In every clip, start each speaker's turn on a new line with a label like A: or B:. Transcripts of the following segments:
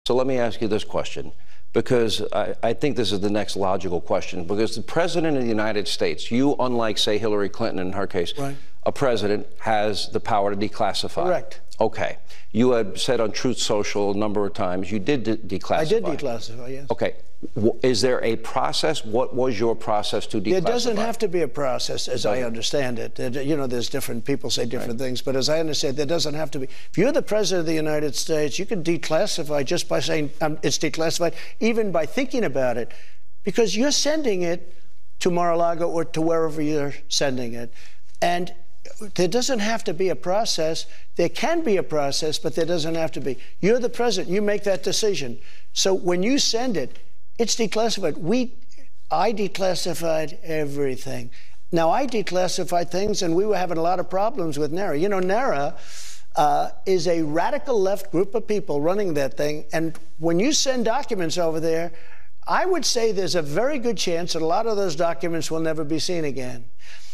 A: So let me ask you this question, because I think this is the next logical question, because the President of the United States, you, unlike, say, Hillary Clinton in her case,
B: right,
A: a president has the power to declassify.
B: Correct.
A: Okay. You had said on Truth Social a number of times you did declassify.
B: I did declassify, yes.
A: Okay. Is there a process? What was your process to declassify?
B: There doesn't have to be a process, as I understand it. You know, there's different people say different things, but as I understand, there doesn't have to be. If you're the President of the United States, you can declassify just by saying it's declassified, even by thinking about it, because you're sending it to Mar-a-Lago or to wherever you're sending it. And there doesn't have to be a process. There can be a process, but there doesn't have to be. You're the president. You make that decision. So when you send it, it's declassified. I declassified everything. Now, I declassified things, and we were having a lot of problems with NARA. You know, NARA is a radical left group of people running that thing, and when you send documents over there, I would say there's a very good chance that a lot of those documents will never be seen again.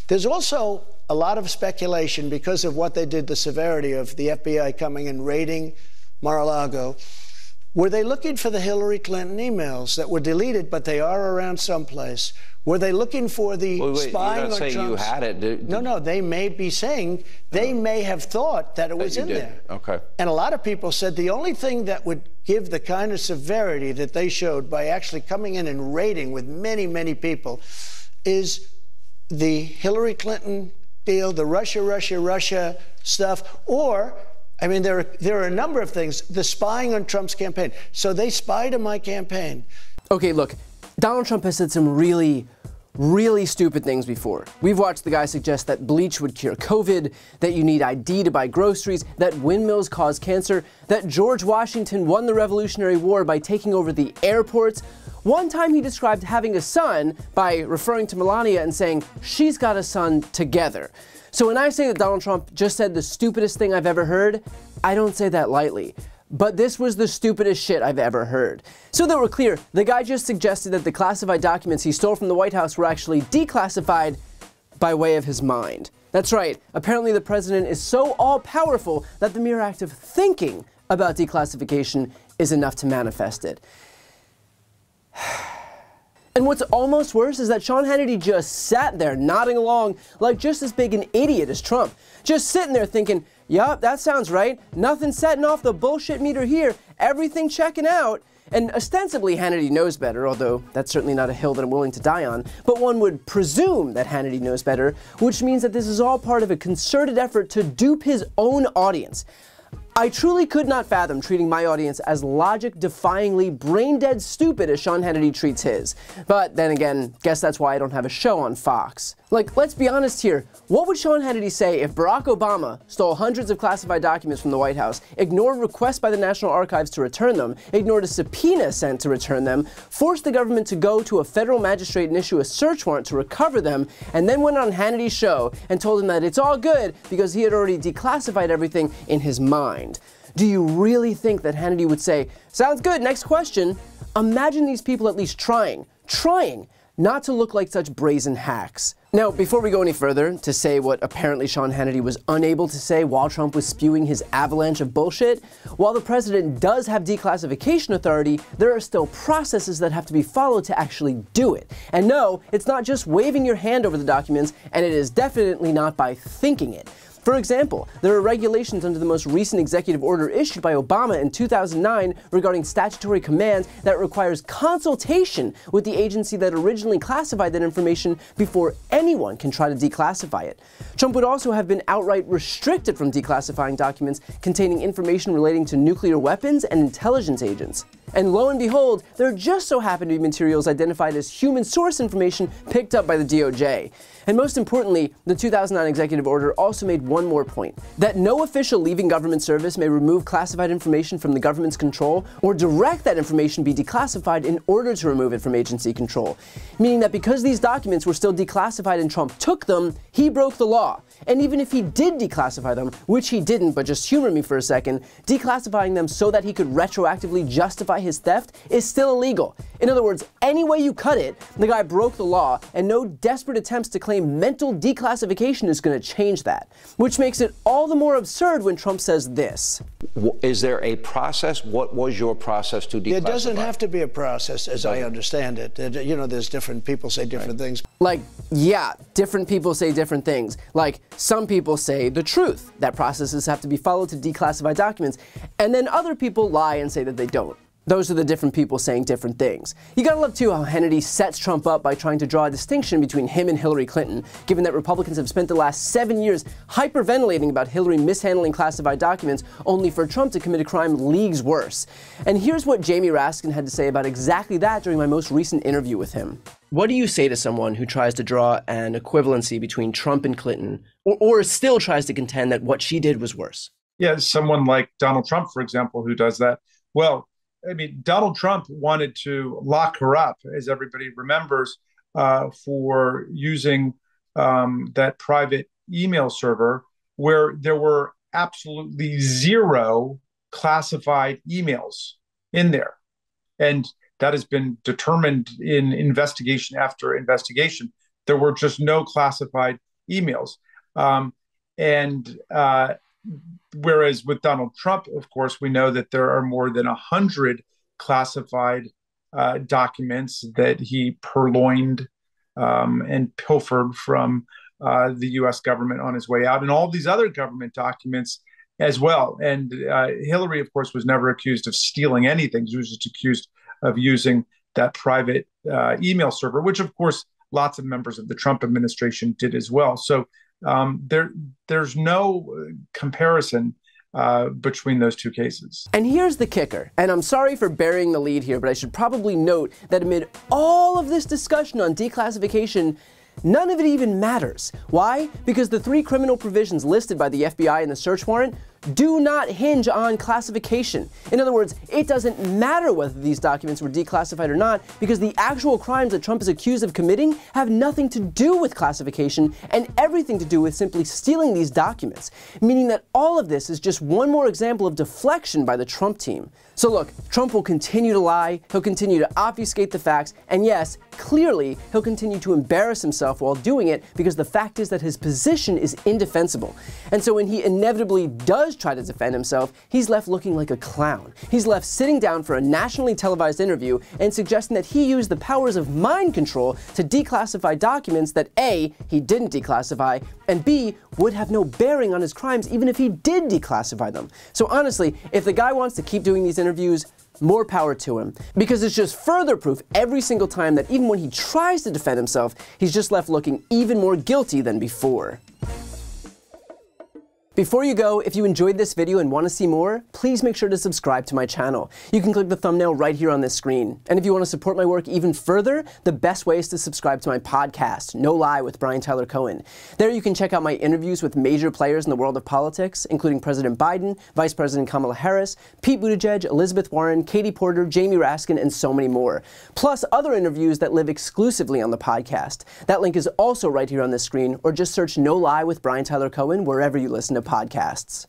B: There's also a lot of speculation because of what they did, the severity of the FBI coming and raiding Mar-a-Lago. Were they looking for the Hillary Clinton emails that were deleted, but they are around someplace? Were they looking for the spying on Trump's...
A: You're not saying you had it.
B: No, they may be saying, they may have thought that it was in there.
A: Okay.
B: And a lot of people said the only thing that would give the kind of severity that they showed by actually coming in and raiding with many, many people is the Hillary Clinton deal, the Russia stuff, or... I mean, there are a number of things. The spying on Trump's campaign. So they spied on my campaign.
C: Okay, look, Donald Trump has said some really stupid things before. We've watched the guy suggest that bleach would cure COVID, that you need ID to buy groceries, that windmills cause cancer, that George Washington won the Revolutionary War by taking over the airports. One time he described having a son by referring to Melania and saying, she's got a son together. So when I say that Donald Trump just said the stupidest thing I've ever heard, I don't say that lightly. But this was the stupidest shit I've ever heard. So that we're clear, the guy just suggested that the classified documents he stole from the White House were actually declassified by way of his mind. That's right, apparently the president is so all-powerful that the mere act of thinking about declassification is enough to manifest it. And what's almost worse is that Sean Hannity just sat there nodding along like just as big an idiot as Trump. Just sitting there thinking, yup, that sounds right. Nothing setting off the bullshit meter here. Everything checking out. And ostensibly Hannity knows better, although that's certainly not a hill that I'm willing to die on. But one would presume that Hannity knows better, which means that this is all part of a concerted effort to dupe his own audience. I truly could not fathom treating my audience as logic-defyingly brain-dead stupid as Sean Hannity treats his. But then again, guess that's why I don't have a show on Fox. Like, let's be honest here. What would Sean Hannity say if Barack Obama stole hundreds of classified documents from the White House, ignored requests by the National Archives to return them, ignored a subpoena sent to return them, forced the government to go to a federal magistrate and issue a search warrant to recover them, and then went on Hannity's show and told him that it's all good because he had already declassified everything in his mind? Do you really think that Hannity would say, sounds good, next question? Imagine these people at least trying not to look like such brazen hacks. Now, before we go any further, to say what apparently Sean Hannity was unable to say while Trump was spewing his avalanche of bullshit, while the president does have declassification authority, there are still processes that have to be followed to actually do it. And no, it's not just waving your hand over the documents, and it is definitely not by thinking it. For example, there are regulations under the most recent executive order issued by Obama in 2009 regarding statutory commands that requires consultation with the agency that originally classified that information before anyone can try to declassify it. Trump would also have been outright restricted from declassifying documents containing information relating to nuclear weapons and intelligence agents. And lo and behold, there just so happen to be materials identified as human source information picked up by the DOJ. And most importantly, the 2009 executive order also made one more point, that no official leaving government service may remove classified information from the government's control or direct that information be declassified in order to remove it from agency control. Meaning that because these documents were still declassified and Trump took them, he broke the law. And even if he did declassify them, which he didn't, but just humor me for a second, declassifying them so that he could retroactively justify his theft is still illegal. In other words, any way you cut it, the guy broke the law, and no desperate attempts to claim mental declassification is going to change that. Which makes it all the more absurd when Trump says this.
A: Is there a process? What was your process to declassify?
B: There doesn't have to be a process, as I understand it. You know, there's different people say different things.
C: Like, yeah, different people say different things. Like, some people say the truth, that processes have to be followed to declassify documents, and then other people lie and say that they don't. Those are the different people saying different things. You gotta love, too, how Hannity sets Trump up by trying to draw a distinction between him and Hillary Clinton, given that Republicans have spent the last 7 years hyperventilating about Hillary mishandling classified documents, only for Trump to commit a crime leagues worse. And here's what Jamie Raskin had to say about exactly that during my most recent interview with him. What do you say to someone who tries to draw an equivalency between Trump and Clinton, or still tries to contend that what she did was worse?
D: Yeah, someone like Donald Trump, for example, who does that. Well, I mean, Donald Trump wanted to lock her up, as everybody remembers, for using that private email server where there were absolutely zero classified emails in there. And that has been determined in investigation after investigation. There were just no classified emails. Whereas with Donald Trump, of course, we know that there are more than 100 classified documents that he purloined and pilfered from the U.S. government on his way out, and all these other government documents as well. And Hillary, of course, was never accused of stealing anything. She was just accused of using that private email server, which, of course, lots of members of the Trump administration did as well. So there's no comparison between those two cases.
C: And here's the kicker, and I'm sorry for burying the lead here, but I should probably note that amid all of this discussion on declassification, none of it even matters. Why? Because the 3 criminal provisions listed by the FBI in the search warrant do not hinge on classification. In other words, it doesn't matter whether these documents were declassified or not, because the actual crimes that Trump is accused of committing have nothing to do with classification and everything to do with simply stealing these documents, meaning that all of this is just one more example of deflection by the Trump team. So look, Trump will continue to lie, he'll continue to obfuscate the facts, and yes, clearly, he'll continue to embarrass himself while doing it, because the fact is that his position is indefensible. And so when he inevitably does try to defend himself, he's left looking like a clown. He's left sitting down for a nationally televised interview and suggesting that he used the powers of mind control to declassify documents that A, he didn't declassify, and B, would have no bearing on his crimes even if he did declassify them. So honestly, if the guy wants to keep doing these interviews, more power to him, because it's just further proof every single time that even when he tries to defend himself, he's just left looking even more guilty than before. Before you go, if you enjoyed this video and want to see more, please make sure to subscribe to my channel. You can click the thumbnail right here on this screen. And if you want to support my work even further, the best way is to subscribe to my podcast, No Lie with Brian Tyler Cohen. There you can check out my interviews with major players in the world of politics, including President Biden, Vice President Kamala Harris, Pete Buttigieg, Elizabeth Warren, Katie Porter, Jamie Raskin, and so many more. Plus other interviews that live exclusively on the podcast. That link is also right here on this screen, or just search No Lie with Brian Tyler Cohen wherever you listen to podcasts.